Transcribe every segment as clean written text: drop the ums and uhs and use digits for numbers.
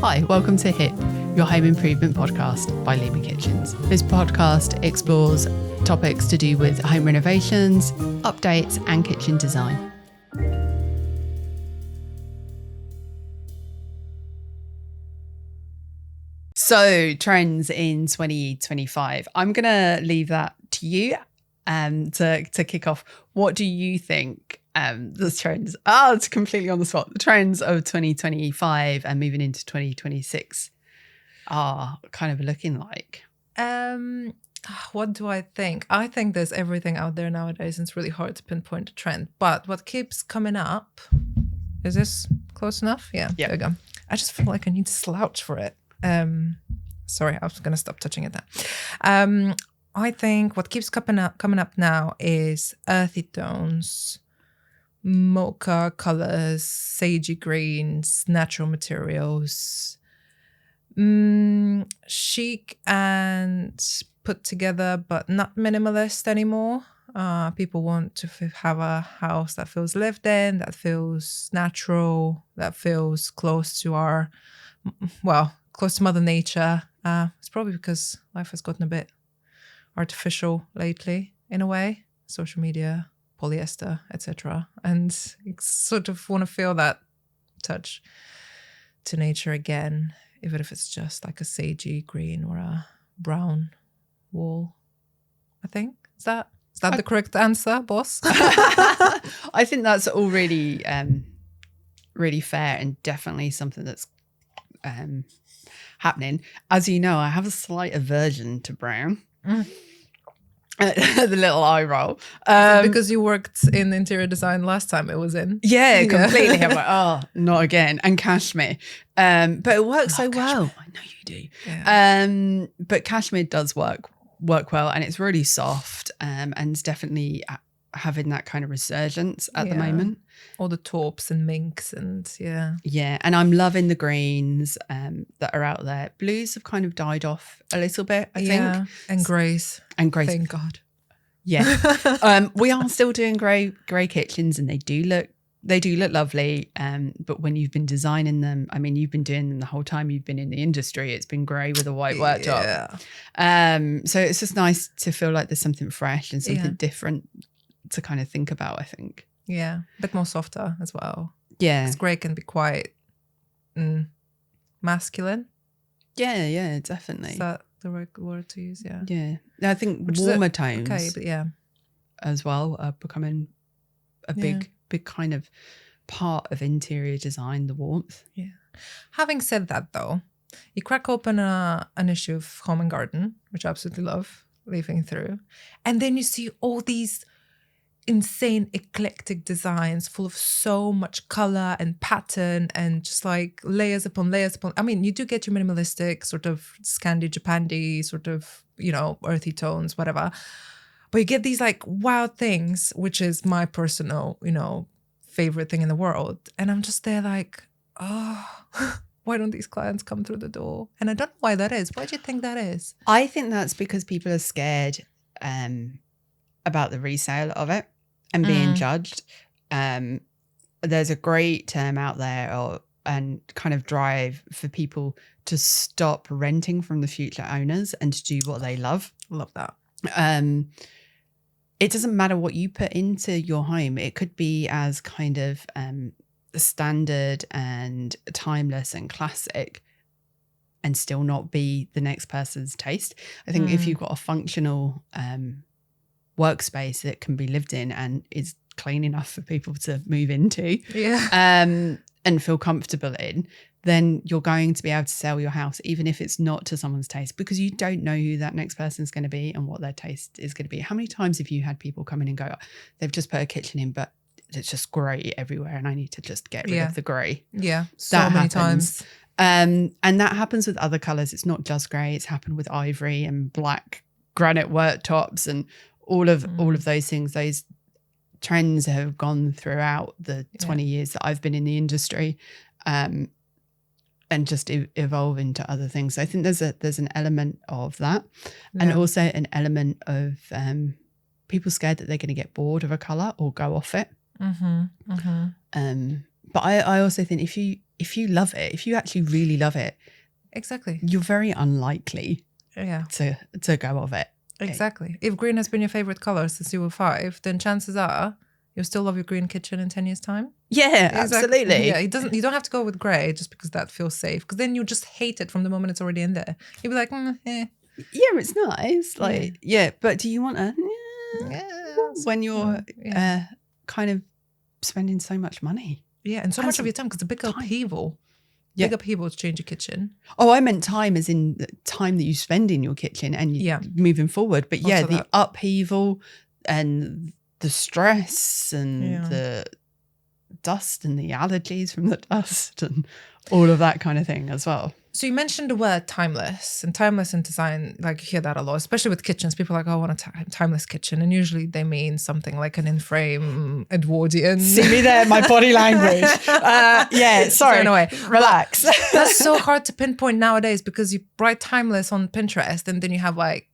Hi, welcome to HIP, your home improvement podcast by Lima Kitchens. This podcast explores topics to do with home renovations, updates, and kitchen design. So, trends in 2025. I'm going to leave that to you to kick off. What do you think the trends it's completely on the spot. The trends of 2025 and moving into 2026 are kind of looking like? What do I think? I think there's everything out there nowadays, and it's really hard to pinpoint a trend. But what keeps coming up, is this close enough? Yeah, Yep. There we go. I just feel like I need to slouch for it. Sorry, I was going to stop touching it now. I think what keeps coming up now is earthy tones, mocha colors, sagey greens, natural materials, chic and put together, but not minimalist anymore. People want to have a house that feels lived in, that feels natural, that feels close to close to Mother Nature. It's probably because life has gotten a bit artificial lately, in a way. Social media, polyester, etc. And you sort of want to feel that touch to nature again, even if it's just like a sagey green or a brown wall. I think is that the correct answer, boss? I think that's all really, really fair and definitely something that's happening. As you know, I have a slight aversion to brown. The little eye roll. Because you worked in interior design last time it was in. Yeah, completely. I'm like, not again. And cashmere. But it works so well. I know you do. Yeah. But cashmere does work well, and it's really soft, and it's definitely having that kind of resurgence at the moment. All the taupes and minks and Yeah, and I'm loving the greens that are out there. Blues have kind of died off a little bit, I think. And greys. Thank God. Yeah. We are still doing grey kitchens, and they do look lovely. But when you've been designing them, I mean, you've been doing them the whole time you've been in the industry. It's been grey with a white worktop. So it's just nice to feel like there's something fresh and something different to kind of think about, I think. Yeah, a bit more softer as well. Yeah. Because grey can be quite masculine. Yeah, definitely. Is that the right word to use? Yeah. Yeah. I think warmer tones as well are becoming a big kind of part of interior design, the warmth. Yeah. Having said that, though, you crack open an issue of Home and Garden, which I absolutely love leafing through, and then you see all these insane eclectic designs full of so much color and pattern and just like layers upon layers upon. I mean, you do get your minimalistic sort of Scandi Japandi sort of, earthy tones, whatever. But you get these like wild things, which is my personal, favorite thing in the world. And I'm just there like, why don't these clients come through the door? And I don't know why that is. Why do you think that is? I think that's because people are scared about the resale of it and being judged. There's a great term out there and kind of drive for people to stop renting from the future owners and to do what they love. Love that. It doesn't matter what you put into your home. It could be as kind of standard and timeless and classic and still not be the next person's taste. I think if you've got a functional workspace that can be lived in and is clean enough for people to move into and feel comfortable in, then you're going to be able to sell your house, even if it's not to someone's taste, because you don't know who that next person is going to be and what their taste is going to be. How many times have you had people come in and go, they've just put a kitchen in, but it's just grey everywhere and I need to just get rid of the grey? Yeah, so many times. And that happens with other colours. It's not just grey. It's happened with ivory and black granite worktops and all of those things. Those trends have gone throughout the 20 years that I've been in the industry, and just evolve into other things. So I think there's an element of that, and also an element of people scared that they're going to get bored of a colour or go off it. But I also think if you if you love it, if you actually really love it, Exactly. you're very unlikely Yeah. to go of it. Exactly. If green has been your favorite color since you were 5, then chances are you'll still love your green kitchen in 10 years' time. Yeah, Exactly. absolutely. Yeah, you don't have to go with grey just because that feels safe. Because then you just hate it from the moment it's already in there. You'll be like, eh. Yeah, it's nice. Like, yeah, but do you want a when you're kind of spending so much money? Yeah, and so much of your time, because the big upheaval. Big upheaval to change your kitchen. Oh, I meant time as in the time that you spend in your kitchen and moving forward. But yeah, the upheaval and the stress and the dust and the allergies from the dust and all of that kind of thing as well. So you mentioned the word timeless, and timeless in design, like you hear that a lot, especially with kitchens. People are like, oh, I want a timeless kitchen. And usually they mean something like an in-frame Edwardian. See me there, my body language. Yeah, sorry. Anyway, relax. That's so hard to pinpoint nowadays because you write timeless on Pinterest and then you have like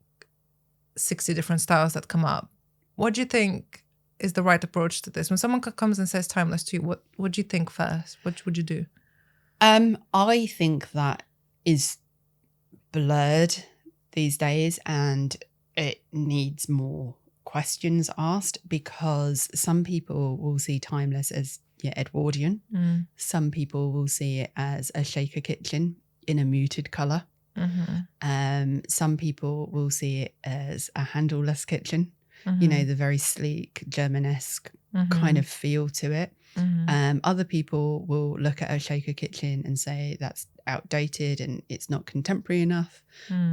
60 different styles that come up. What do you think is the right approach to this? When someone comes and says timeless to you, what do you think first? What would you do? I think that is blurred these days and it needs more questions asked, because some people will see timeless as Edwardian. Some people will see it as a shaker kitchen in a muted colour. Some people will see it as a handleless kitchen, you know, the very sleek Germanesque kind of feel to it. Other people will look at a shaker kitchen and say that's outdated and it's not contemporary enough.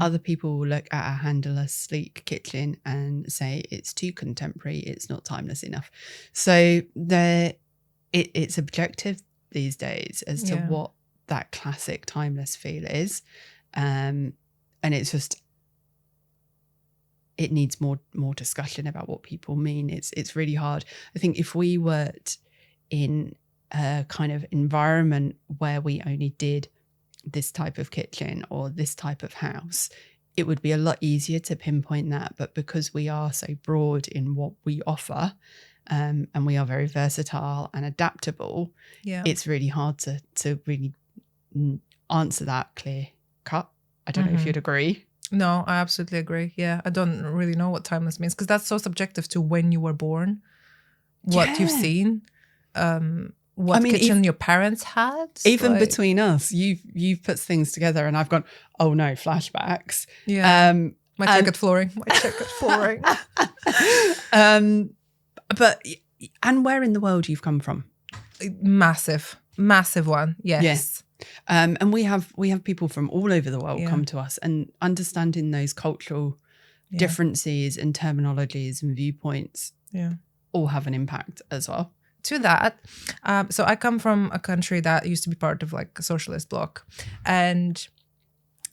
Other people will look at a handleless, sleek kitchen and say it's too contemporary, it's not timeless enough. So it's objective these days as to what that classic timeless feel is. And it's just, it needs more discussion about what people mean. It's really hard. I think if we were in a kind of environment where we only did this type of kitchen or this type of house, it would be a lot easier to pinpoint that. But because we are so broad in what we offer, and we are very versatile and adaptable, it's really hard to really answer that clear cut. I don't know if you'd agree. No, I absolutely agree. Yeah, I don't really know what timeless means because that's so subjective to when you were born, what you've seen, what kitchen your parents had. Even between us, you've put things together and I've gone, oh no, flashbacks. Yeah. My checkered flooring. But where in the world you've come from? Massive one. Yes. Yes. And we have people from all over the world come to us, and understanding those cultural differences and terminologies and viewpoints all have an impact as well. To that, so I come from a country that used to be part of like a socialist bloc, and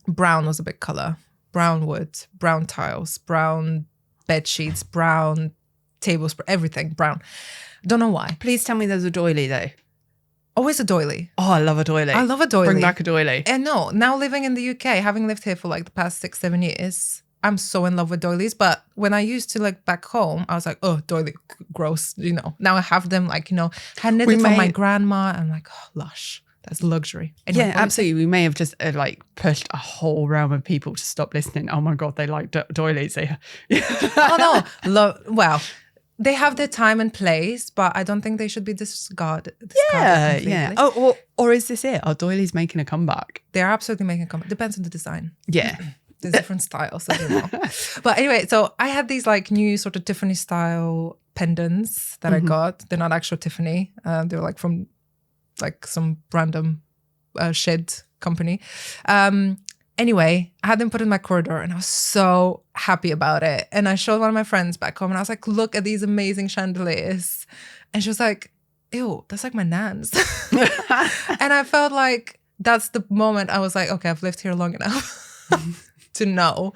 brown was a big color. Brown wood, brown tiles, brown bed sheets, brown tables, everything brown. Don't know why. Please tell me there's a doily though. Always a doily. Oh, I love a doily. I love a doily. Bring back a doily. And no, now living in the UK, having lived here for like the past 6-7 years, I'm so in love with doilies. But when I used to like back home, I was like, oh, doily, gross, you know. Now I have them like, you know, hand knitted for my grandma. I'm like, oh, lush. That's luxury. Anyway, yeah, absolutely. We may have just like pushed a whole realm of people to stop listening. Oh my God, they like doilies. Oh no, well, they have their time and place, but I don't think they should be discarded. Yeah. Oh, or is this it? Are doilies making a comeback? They're absolutely making a comeback. Depends on the design. Yeah. There's different styles, as you know. But anyway, so I had these like new sort of Tiffany style pendants that I got. They're not actual Tiffany. They're like from like some random shed company. Anyway, I had them put in my corridor and I was so happy about it. And I showed one of my friends back home and I was like, look at these amazing chandeliers. And she was like, ew, that's like my nan's. And I felt like that's the moment I was like, okay, I've lived here long enough to know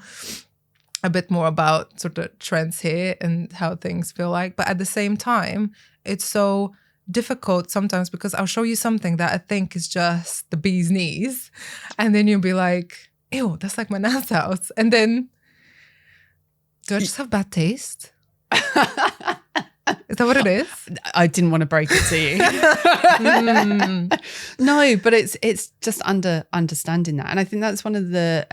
a bit more about sort of trends here and how things feel like. But at the same time, it's so difficult sometimes because I'll show you something that I think is just the bee's knees. And then you'll be like, ew, that's like my nan's house. And then, do I just have bad taste? Is that what it is? I didn't want to break it to you. No, but it's just understanding that. And I think that's one of the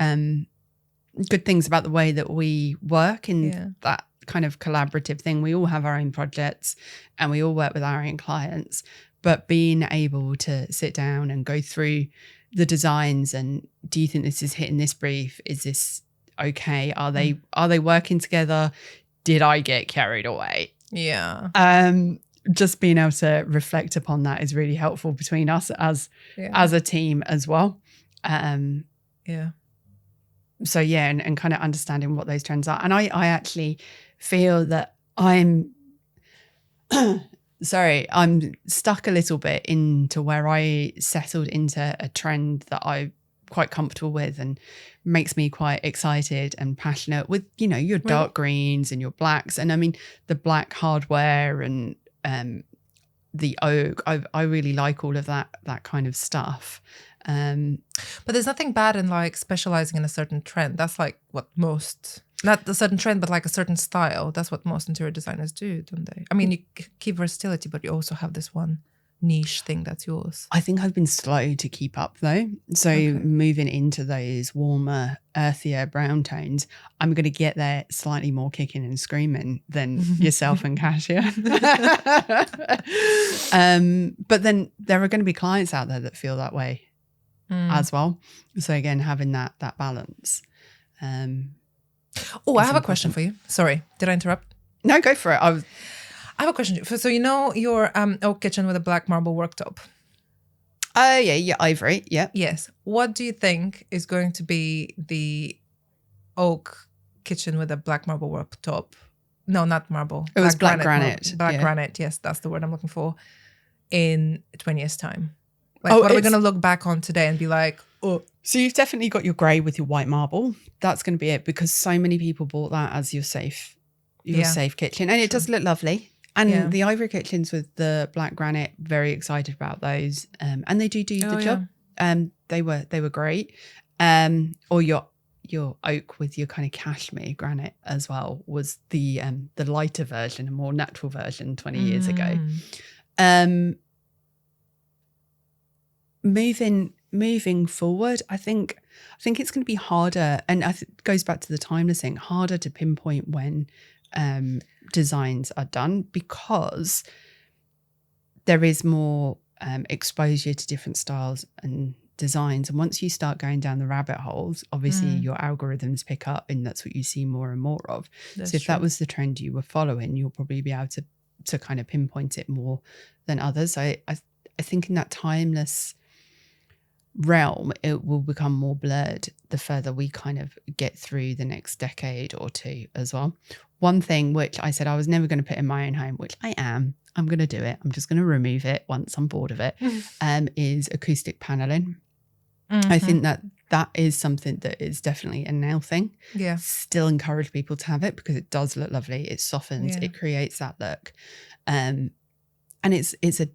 good things about the way that we work in that kind of collaborative thing. We all have our own projects and we all work with our own clients, but being able to sit down and go through the designs and do you think this is hitting this brief? Is this okay? Are they working together? Did I get carried away? Yeah. Just being able to reflect upon that is really helpful between us as a team as well. Yeah. So and kind of understanding what those trends are. And I actually feel that I'm I'm stuck a little bit into where I settled into a trend that I'm quite comfortable with and makes me quite excited and passionate with, your dark greens and your blacks. And I mean, the black hardware and the oak, I really like all of that kind of stuff. But there's nothing bad in like specializing in a certain trend. That's like what most, not a certain trend, but like a certain style. That's what most interior designers do, don't they? I mean, you keep versatility, but you also have this one niche thing that's yours. I think I've been slow to keep up though. So moving into those warmer, earthier brown tones, I'm going to get there slightly more kicking and screaming than yourself and Kasia. But then there are going to be clients out there that feel that way as well. So again, having that balance. I have a question for you. Sorry, did I interrupt? No, go for it. I have a question. So your oak kitchen with a black marble worktop. Yeah, ivory. Yeah. Yes. What do you think is going to be the oak kitchen with a black marble worktop? No, not marble. It was black granite. Black granite. Yes, that's the word I'm looking for. In 20 years' time. Like, what are we going to look back on today and be like, oh. So you've definitely got your grey with your white marble. That's going to be it because so many people bought that as your safe kitchen. And it does look lovely. And the ivory kitchens with the black granite, very excited about those. And they do the job. They were great. Or your oak with your kind of cashmere granite as well was the lighter version, a more natural version 20 years ago. Moving forward, I think it's going to be harder, and it goes back to the timeless thing, harder to pinpoint when designs are done because there is more exposure to different styles and designs. And once you start going down the rabbit holes, obviously your algorithms pick up and that's what you see more and more of. That's so if that was the trend you were following, you'll probably be able to kind of pinpoint it more than others. I think in that timeless realm, it will become more blurred the further we kind of get through the next decade or two as well. One thing which I said I was never going to put in my own home, which I'm going to do it. I'm just going to remove it once I'm bored of it, is acoustic paneling. I think that is something that is definitely a now thing. Yeah. Still encourage people to have it because it does look lovely. It softens, it creates that look. And it's a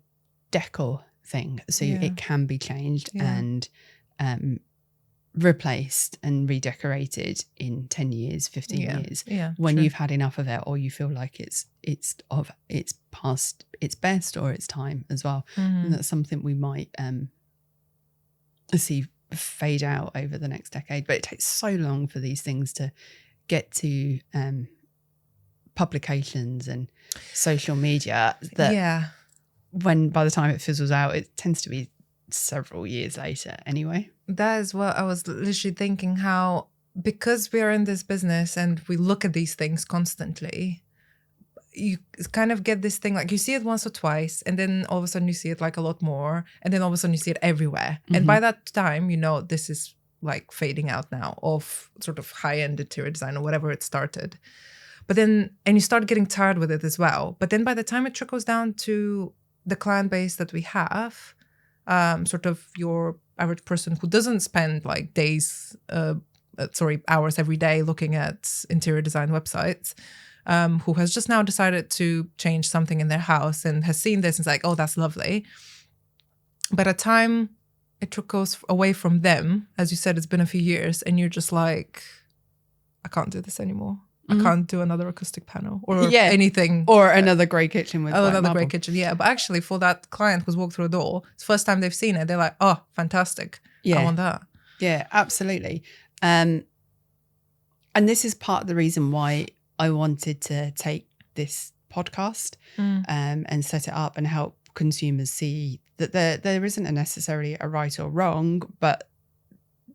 decor thing. So it can be changed and replaced and redecorated in 10 years, 15 years when you've had enough of it or you feel like it's past its best or its time as well. And that's something we might see fade out over the next decade, but it takes so long for these things to get to publications and social media that when by the time it fizzles out, it tends to be several years later anyway. That is what I was literally thinking, how because we are in this business and we look at these things constantly, you kind of get this thing, like you see it once or twice and then all of a sudden you see it like a lot more and then all of a sudden you see it everywhere. And by that time, this is like fading out now of sort of high-end interior design or whatever it started. But then, and you start getting tired with it as well. But then by the time it trickles down to the client base that we have, sort of your average person who doesn't spend like hours every day looking at interior design websites, who has just now decided to change something in their house and has seen this and is like, oh, that's lovely. By the time it trickles away from them, as you said, it's been a few years and you're just like, I can't do this anymore. I can't do another acoustic panel or Yeah. anything. Or another grey kitchen with white Another marble. grey kitchen, yeah. But actually, for that client who's walked through a door, it's the first time they've seen it. They're like, "Oh, fantastic! Yeah. I want that." Yeah, absolutely. And this is part of the reason why I wanted to take this podcast and set it up and help consumers see that there isn't necessarily a right or wrong, but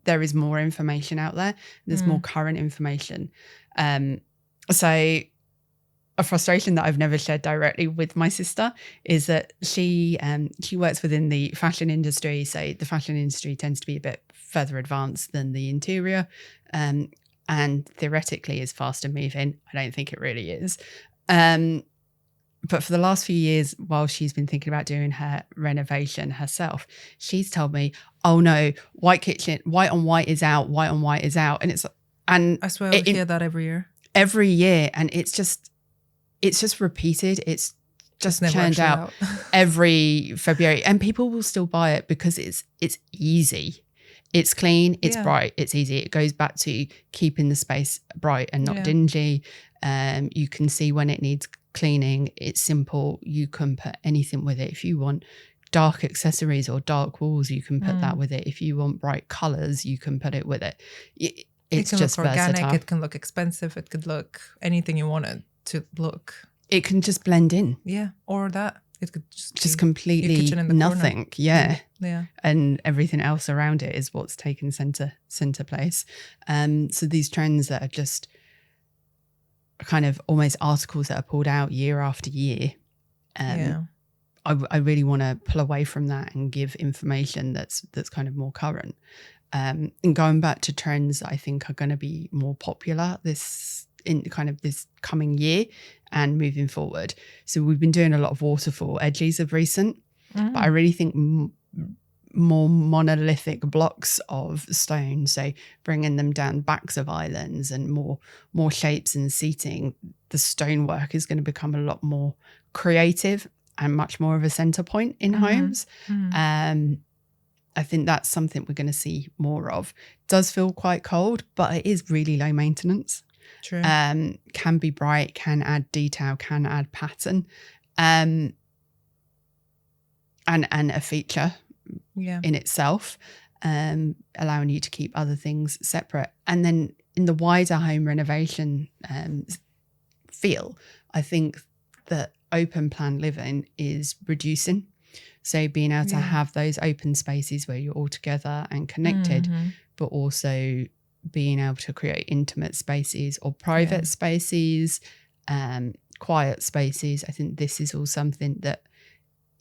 there is more information out there. There's more current information. So a frustration that I've never shared directly with my sister is that she works within the fashion industry. So the fashion industry tends to be a bit further advanced than the interior, and theoretically is faster moving. I don't think it really is. But for the last few years, while she's been thinking about doing her renovation herself, she's told me, "Oh no, white kitchen, white on white is out, white on white is out," and I swear I hear that every year. Every year, and it's just repeated. It's just churned out every February, and people will still buy it because it's easy, it's clean, it's bright, it's easy. It goes back to keeping the space bright and not dingy. You can see when it needs cleaning. It's simple. You can put anything with it. If you want dark accessories or dark walls, you can put that with it. If you want bright colors, you can put it with it. It's can just look organic. versatile. It can look expensive. It could look anything you want it to look. It can just blend in. Yeah, or that. It could just completely nothing. Corner. Yeah. Yeah. And everything else around it is what's taken center place. So these trends that are just kind of almost articles that are pulled out year after year. I really want to pull away from that and give information that's kind of more current. And going back to trends that I think are going to be more popular in kind of this coming year and moving forward. So we've been doing a lot of waterfall edges of recent, but I really think more monolithic blocks of stone. So bringing them down backs of islands and more shapes and seating. The stonework is going to become a lot more creative and much more of a center point in homes. I think that's something we're going to see more of. It does feel quite cold, but it is really low maintenance. True. Can be bright, can add detail, can add pattern, and a feature in itself, allowing you to keep other things separate. And then in the wider home renovation feel, I think that open plan living is reducing. So being able to have those open spaces where you're all together and connected, but also being able to create intimate spaces or private spaces, quiet spaces. I think this is all something that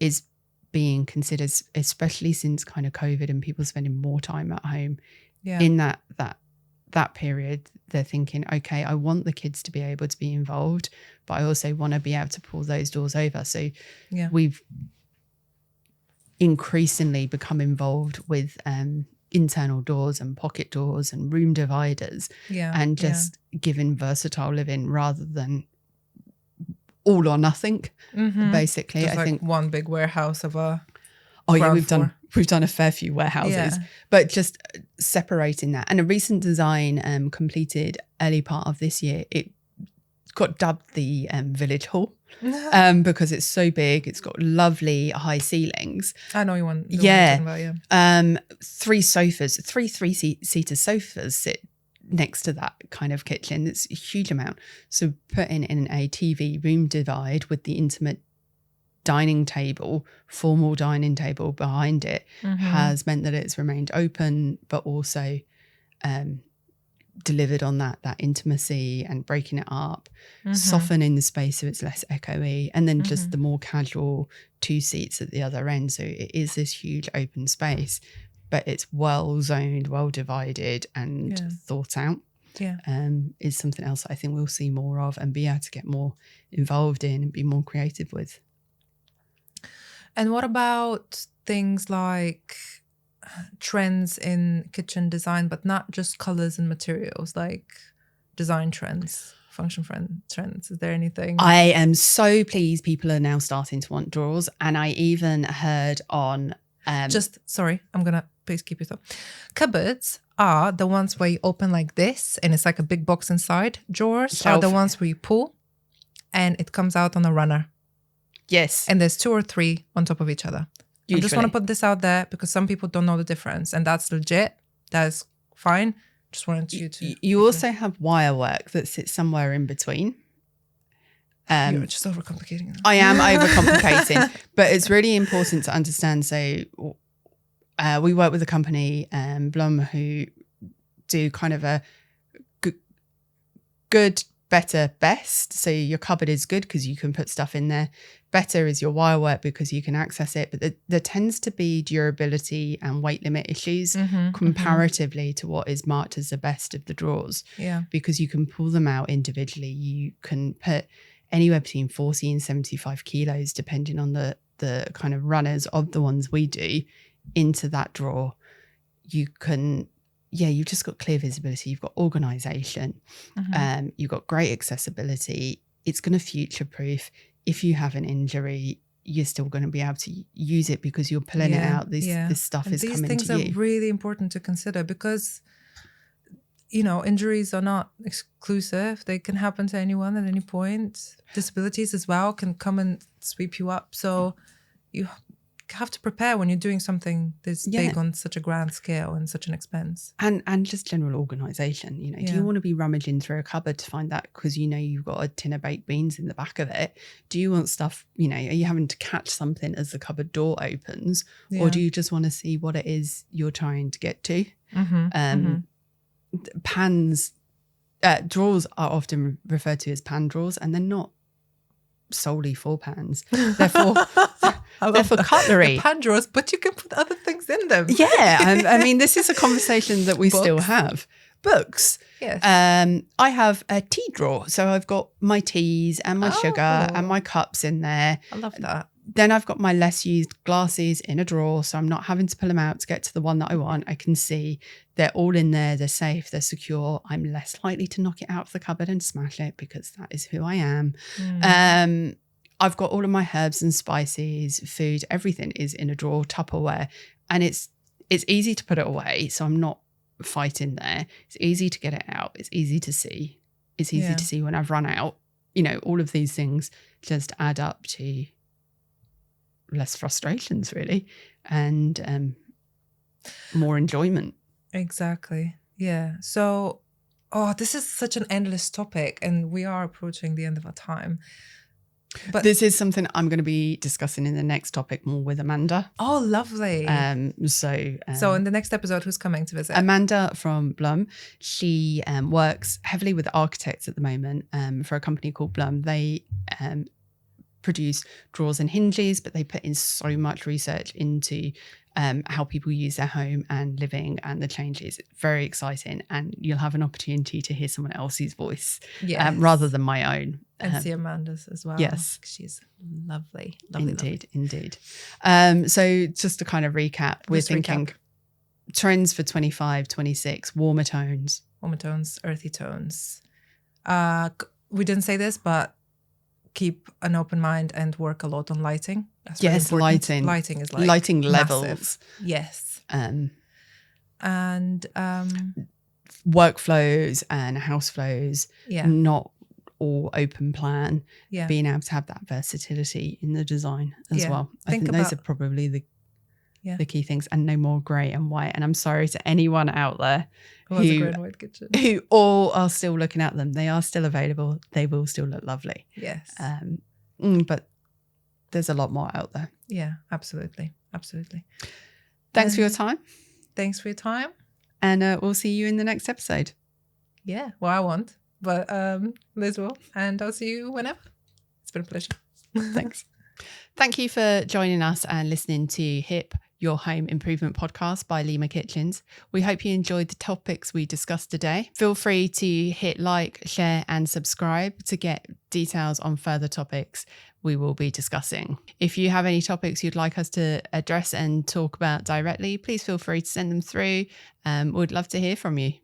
is being considered, especially since kind of COVID and people spending more time at home. In that period, they're thinking, okay, I want the kids to be able to be involved, but I also want to be able to pull those doors over. So we've increasingly become involved with internal doors and pocket doors and room dividers, and just giving versatile living rather than all or nothing. Basically, just I think one big warehouse of a. We've done a fair few warehouses, but just separating that. And a recent design completed early part of this year, it got dubbed the Village Hall because it's so big. It's got lovely high ceilings. I know you want. About, 3 sofas, three-seater sofas sit next to that kind of kitchen. It's a huge amount. So putting in a TV room divide with the intimate dining table, formal dining table behind it has meant that it's remained open, but also delivered on that intimacy and breaking it up, softening the space so it's less echoey, and then just the more casual 2 seats at the other end. So it is this huge open space, but it's well zoned, well divided and thought out. Is something else that I think we'll see more of and be able to get more involved in and be more creative with. And what about things like trends in kitchen design, but not just colors and materials, like design trends, function trends? Is there anything? I am so pleased people are now starting to want drawers. And I even heard on... I'm going to please keep it up. Cupboards are the ones where you open like this and it's like a big box inside. Drawers are Shelf. the ones where you pull and it comes out on a runner. Yes. And there's 2 or 3 on top of each other. I just want to put this out there because some people don't know the difference, and that's legit. That's fine. Just wanted you to. You also have wire work that sits somewhere in between. You're just overcomplicating it. I am overcomplicating, but it's really important to understand. So we work with a company, Blum, who do kind of a good, better, best. So your cupboard is good because you can put stuff in there. Better is your wire work because you can access it. But there tends to be durability and weight limit issues comparatively to what is marked as the best of the drawers. Yeah. Because you can pull them out individually. You can put anywhere between 40 and 75 kilos, depending on the kind of runners of the ones we do, into that drawer. You can, you've just got clear visibility. You've got organization. You've got great accessibility. It's going to future-proof. If you have an injury, you're still going to be able to use it because you're pulling it out. This stuff is coming to you. These things are really important to consider because, injuries are not exclusive. They can happen to anyone at any point. Disabilities as well can come and sweep you up. So you have to prepare when you're doing something this big on such a grand scale and such an expense. And just general organisation. Do you want to be rummaging through a cupboard to find that because you've got a tin of baked beans in the back of it? Do you want stuff, are you having to catch something as the cupboard door opens? Or do you just want to see what it is you're trying to get to? Pans, drawers are often referred to as pan drawers, and they're not solely for pans. Therefore, they're for cutlery. The pan drawers, but you can put other things in them. Yeah. I mean, this is a conversation that we still have. Books. Yes. I have a tea drawer. So I've got my teas and my sugar and my cups in there. I love that. Then I've got my less used glasses in a drawer. So I'm not having to pull them out to get to the one that I want. I can see they're all in there. They're safe. They're secure. I'm less likely to knock it out of the cupboard and smash it because that is who I am. I've got all of my herbs and spices, food, everything is in a drawer, Tupperware. And it's easy to put it away. So I'm not fighting there. It's easy to get it out. It's easy to see. It's easy to see when I've run out. All of these things just add up to less frustrations, really, and more enjoyment. Exactly. Yeah. So, this is such an endless topic, and we are approaching the end of our time. But this is something I'm going to be discussing in the next topic more with Amanda. Oh, lovely. So in the next episode, who's coming to visit? Amanda from Blum. She works heavily with architects at the moment for a company called Blum. They produce drawers and hinges, but they put in so much research into how people use their home and living and the changes. It's very exciting, and you'll have an opportunity to hear someone else's voice rather than my own. And see Amanda's as well. Yes. She's lovely. Indeed. So just to kind of recap, we're thinking trends for 25, 26, warmer tones. Earthy tones. We didn't say this, but keep an open mind and work a lot on lighting. That's yes, lighting. Lighting is like lighting levels. Massive. Yes. And workflows and house flows. Yeah. Not all open plan. Yeah. Being able to have that versatility in the design as well. I think those are probably the key things, and no more grey and white. And I'm sorry to anyone out there who all are still looking at them. They are still available. They will still look lovely. Yes. But there's a lot more out there. Yeah, absolutely. Thanks for your time. Thanks for your time. And we'll see you in the next episode. Yeah, well, I won't, but Liz will. And I'll see you whenever. It's been a pleasure. Thanks. Thank you for joining us and listening to HIP, Your Home Improvement Podcast by Lima Kitchens. We hope you enjoyed the topics we discussed today. Feel free to hit like, share and subscribe to get details on further topics we will be discussing. If you have any topics you'd like us to address and talk about directly, please feel free to send them through. We'd love to hear from you.